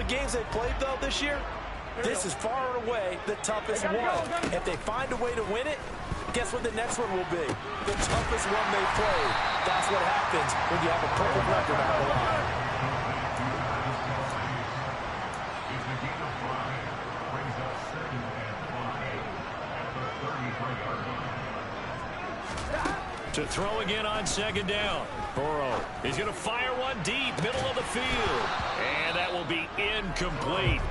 the games they've played, though, this year, this is far and away the toughest one. If they find a way to win it, guess what the next one will be? The toughest one they've played. That's what happens when you have a perfect record on the line. To throw again on second down. Burrow. He's going to fire one deep, middle of the field. And that will be incomplete.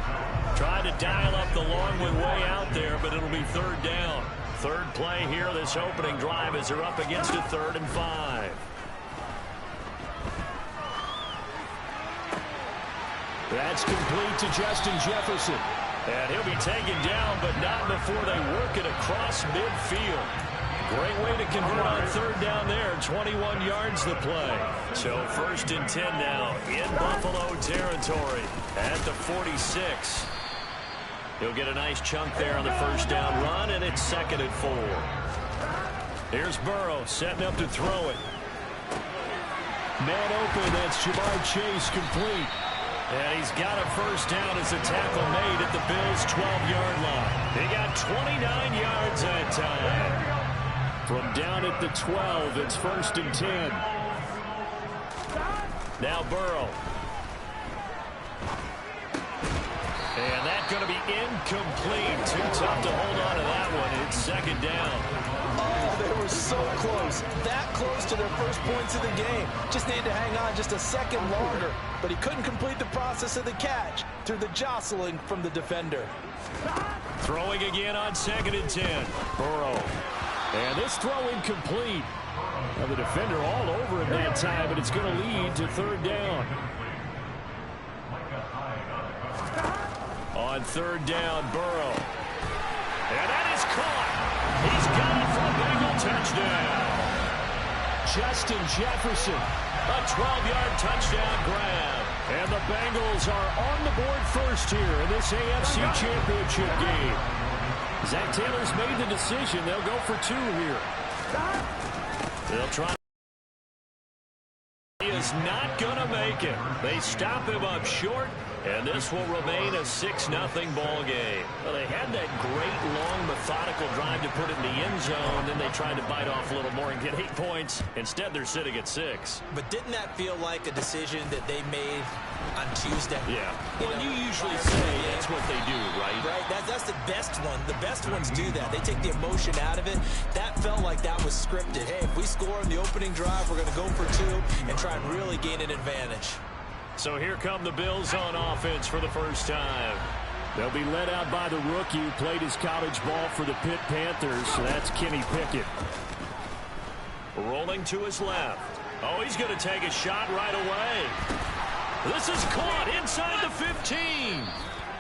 Trying to dial up the long one way out there, but it'll be third down. Third play here, this opening drive, as they're up against a 3rd and 5. That's complete to Justin Jefferson. And he'll be taken down, but not before they work it across midfield. Great way to convert on third down there. 21 yards the play. So 1st and 10 now in Buffalo territory at the 46. He'll get a nice chunk there on the first down run, and it's 2nd and 4. Here's Burrow setting up to throw it. Man open, that's Jamar Chase, complete. And he's got a first down as a tackle made at the Bills' 12-yard line. He got 29 yards that time. From down at the 12, it's 1st and 10. Now Burrow. And that's going to be incomplete. Too tough to hold on to that one. It's 2nd down. Oh, they were so close. That close to their first points of the game. Just needed to hang on just a second longer. But he couldn't complete the process of the catch through the jostling from the defender. Throwing again on 2nd and 10. Burrow. And this throw incomplete. Now the defender all over him that time, but it's going to lead to 3rd down. On 3rd down, Burrow. And that is caught. He's got it for a Bengal touchdown. Justin Jefferson, a 12-yard touchdown grab. And the Bengals are on the board first here in this AFC Championship game. Zach Taylor's made the decision. They'll go for 2 here. They'll try. He is not going to make it. They stop him up short, and this will remain a 6-0 ball game. Well, they had that great, long, methodical drive to put it in the end zone. Then they tried to bite off a little more and get 8 points. Instead, they're sitting at 6. But didn't that feel like a decision that they made on Tuesday? Yeah. Well, you usually say that's what they do, right? Right. That's the best one. The best ones do that. They take the emotion out of it. That felt like that was scripted. Hey, if we score in the opening drive, we're going to go for 2 and try and really gain an advantage. So here come the Bills on offense for the first time. They'll be led out by the rookie who played his college ball for the Pitt Panthers. So that's Kenny Pickett. Rolling to his left. Oh, he's going to take a shot right away. This is caught inside the 15.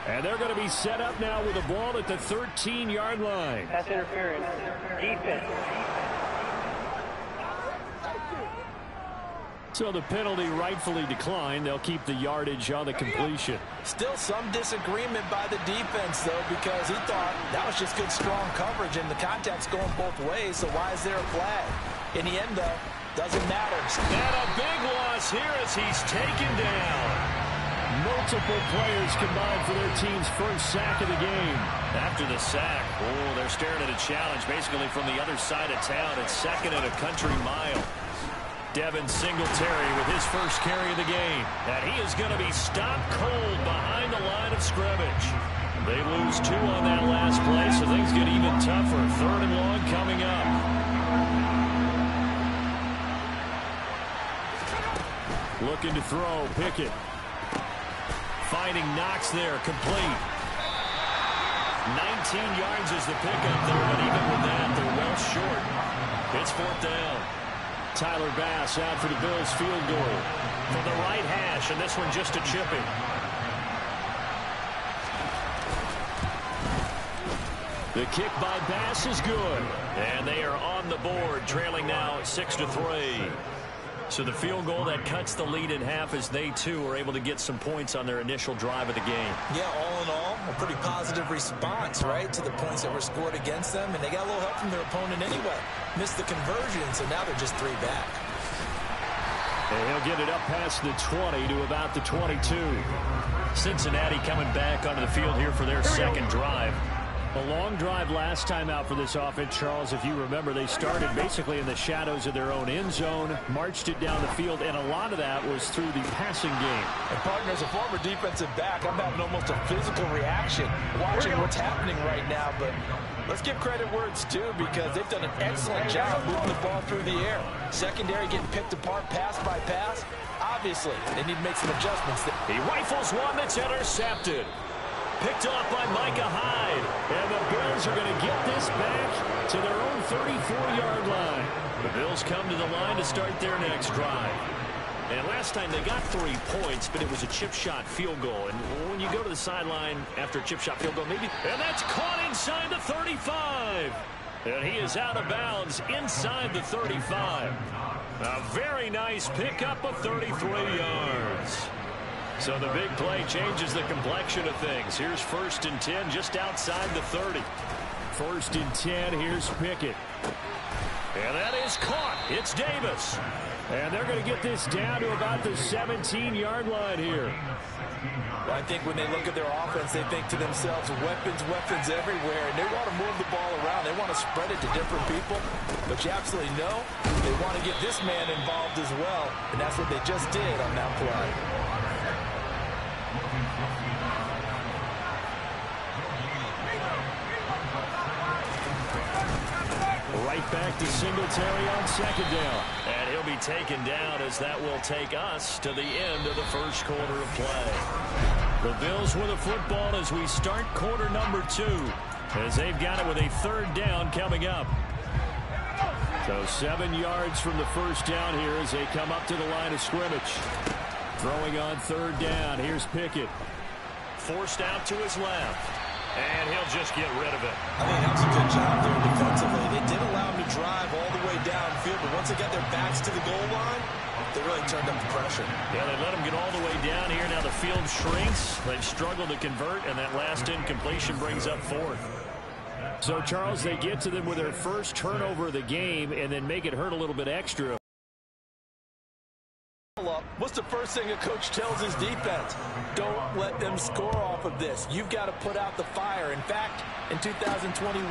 And they're going to be set up now with a ball at the 13-yard line. That's interference. Defense. So the penalty rightfully declined. They'll keep the yardage on the completion. Still some disagreement by the defense, though, because he thought that was just good, strong coverage, and the contact's going both ways, so why is there a flag? In the end, though, doesn't matter. And a big loss here as he's taken down. Multiple players combined for their team's first sack of the game. After the sack, oh, they're staring at a challenge basically from the other side of town. It's 2nd and a country mile. Devin Singletary with his first carry of the game. And he is going to be stopped cold behind the line of scrimmage. They lose 2 on that last play, so things get even tougher. 3rd and long coming up. Looking to throw, Pickett. Finding Knox there, complete. 19 yards is the pickup there, but even with that, they're well short. It's 4th down. Tyler Bass out for the Bills field goal. From the right hash, and this one just a chipping. The kick by Bass is good. And they are on the board, trailing now 6-3. So the field goal that cuts the lead in half as they, too, are able to get some points on their initial drive of the game. Yeah, all in all, a pretty positive response, right, to the points that were scored against them. And they got a little help from their opponent anyway. Missed the conversion, so now they're just 3 back. And he'll get it up past the 20 to about the 22. Cincinnati coming back onto the field here for their second drive. A long drive last time out for this offense, Charles. If you remember, they started basically in the shadows of their own end zone, marched it down the field, and a lot of that was through the passing game. And partner, as a former defensive back, I'm having almost a physical reaction watching what's happening right now. But let's give credit where it's due, because they've done an excellent job moving the ball through the air. Secondary getting picked apart pass by pass. Obviously, they need to make some adjustments. He rifles one that's intercepted. Picked off by Micah Hyde. And the Bills are going to get this back to their own 34-yard line. The Bills come to the line to start their next drive. And last time they got 3 points, but it was a chip shot field goal. And when you go to the sideline after a chip shot field goal, maybe... And that's caught inside the 35. And he is out of bounds inside the 35. A very nice pickup of 33 yards. So the big play changes the complexion of things. Here's 1st and 10 just outside the 30. 1st and 10, here's Pickett. And that is caught. It's Davis. And they're going to get this down to about the 17-yard line here. Well, I think when they look at their offense, they think to themselves, weapons everywhere, and they want to move the ball around. They want to spread it to different people, but you absolutely know they want to get this man involved as well, and that's what they just did on that play. Right back to Singletary on 2nd down. And he'll be taken down as that will take us to the end of the first quarter of play. The Bills with the football as we start quarter number 2, as they've got it with a 3rd down coming up. So 7 yards from the first down here as they come up to the line of scrimmage. Throwing on 3rd down. Here's Pickett. Forced out to his left. And he'll just get rid of it. I think that was a good job there defensively. They did allow him to drive all the way downfield, but once they got their backs to the goal line, they really turned up the pressure. Yeah, they let him get all the way down here. Now the field shrinks. They've struggled to convert, and that last incompletion brings up 4th. So, Charles, they get to them with their first turnover of the game and then make it hurt a little bit extra. What's the first thing a coach tells his defense? Don't let them score off of this. You've got to put out the fire. In fact, in 2021,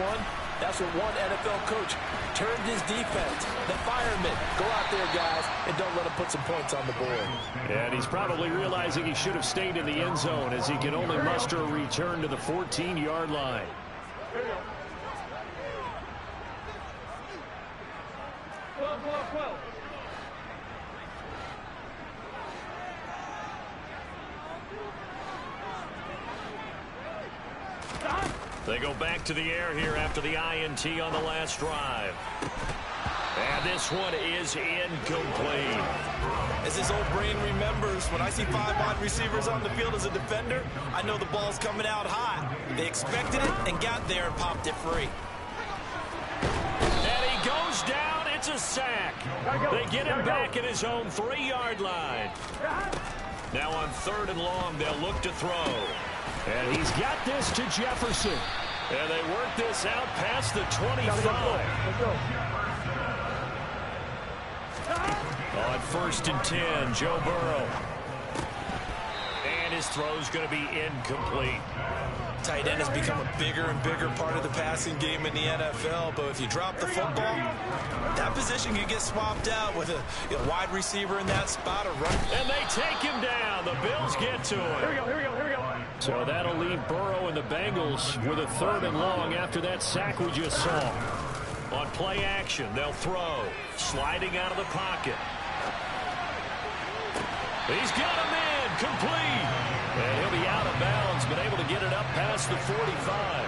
that's what one NFL coach turned his defense. The firemen. Go out there, guys, and don't let them put some points on the board. And he's probably realizing he should have stayed in the end zone as he can only muster a return to the 14-yard line. They go back to the air here after the INT on the last drive. And this one is incomplete. As his old brain remembers, when I see 5 wide receivers on the field as a defender, I know the ball's coming out high. They expected it and got there and popped it free. And he goes down. It's a sack. They get him back at his own 3-yard line. Now on 3rd and long, they'll look to throw. And he's got this to Jefferson. And they work this out past the 25. On 1st and 10, Joe Burrow. And his throw's going to be incomplete. Tight end has become a bigger and bigger part of the passing game in the NFL, but if you drop the football, that position can get swapped out with a wide receiver in that spot or run. And they take him down. The Bills get to him. Here we go. So that'll leave Burrow and the Bengals with a 3rd and long after that sack we just saw. On play action, they'll throw. Sliding out of the pocket. He's got him in. Complete. And he'll be out of bounds, but able to get it up past the 45.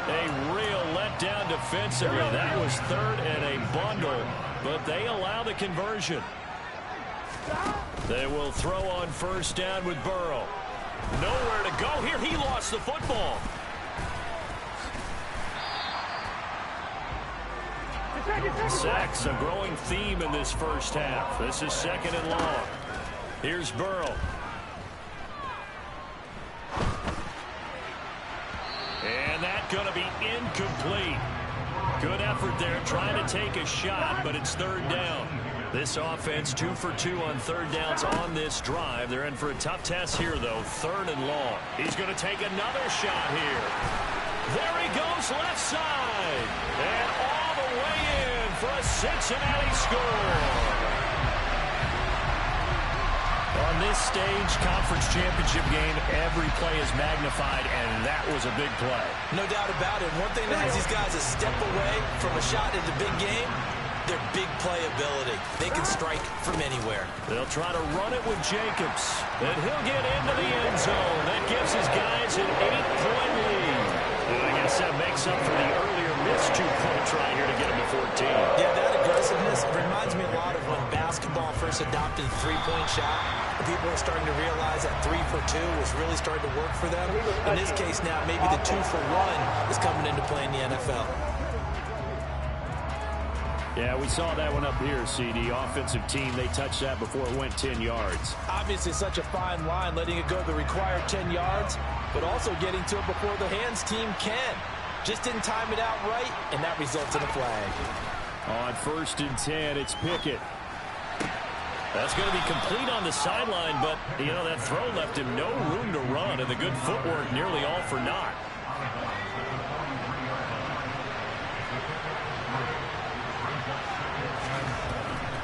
A real letdown defensively. That was 3rd and a bundle, but they allow the conversion. They will throw on 1st down with Burrow. Nowhere to go here. He lost the football. Sacks, a growing theme in this first half. This is 2nd and long. Here's Burrow. And that's going to be incomplete. Good effort there trying to take a shot, but it's 3rd down. This offense 2 for 2 on third downs on this drive. They're in for a tough test here, though. 3rd and long. He's going to take another shot here. There he goes, left side. And all the way in for a Cincinnati score. On this stage, conference championship game, every play is magnified, and that was a big play. No doubt about it. One thing that has these guys a step away from a shot in the big game, their big play ability. They can strike from anywhere. They'll try to run it with Jacobs, and he'll get into the end zone. That gives his guys an 8-point lead. And I guess that makes up for the earlier missed 2-point try here to get him to 14. Yeah, that aggressiveness reminds me a lot of when basketball first adopted the three-point shot. And people are starting to realize that 3 for 2 was really starting to work for them. In this case now, maybe the 2 for 1 is coming into play in the NFL. Yeah, we saw that one up here, CD. Offensive team, they touched that before it went 10 yards. Obviously, such a fine line, letting it go the required 10 yards, but also getting to it before the hands team can. Just didn't time it out right, and that results in a flag. On 1st and 10, it's Pickett. That's going to be complete on the sideline, but, you know, that throw left him no room to run, and the good footwork nearly all for naught.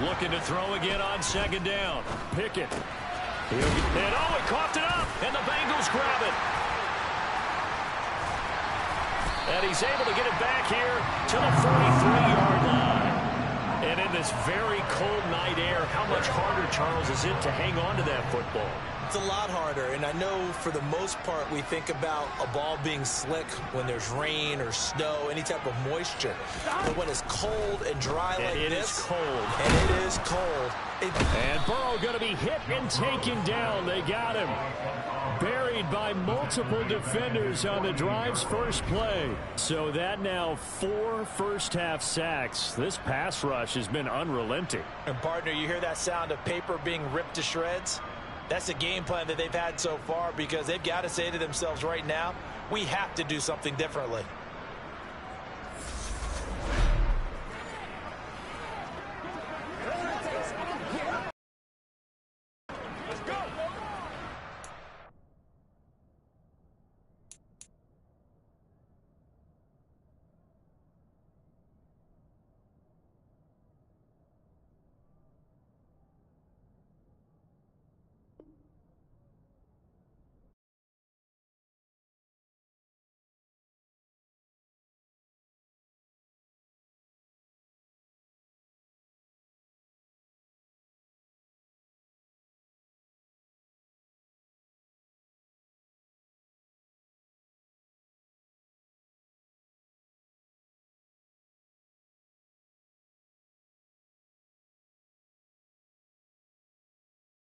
Looking to throw again on 2nd down. Pickett. And he coughed it up, and the Bengals grab it. And he's able to get it back here to the 43-yard line. And in this very cold night air, how much harder, Charles, is it to hang on to that football? It's a lot harder, and I know for the most part we think about a ball being slick when there's rain or snow, any type of moisture. But when it's cold and dry like this, it is cold. And it is cold. And Burrow going to be hit and taken down. They got him. Buried by multiple defenders on the drive's first play. So that now 4 first-half sacks. This pass rush has been unrelenting. And, partner, you hear that sound of paper being ripped to shreds? That's the game plan that they've had so far, because they've got to say to themselves right now, we have to do something differently.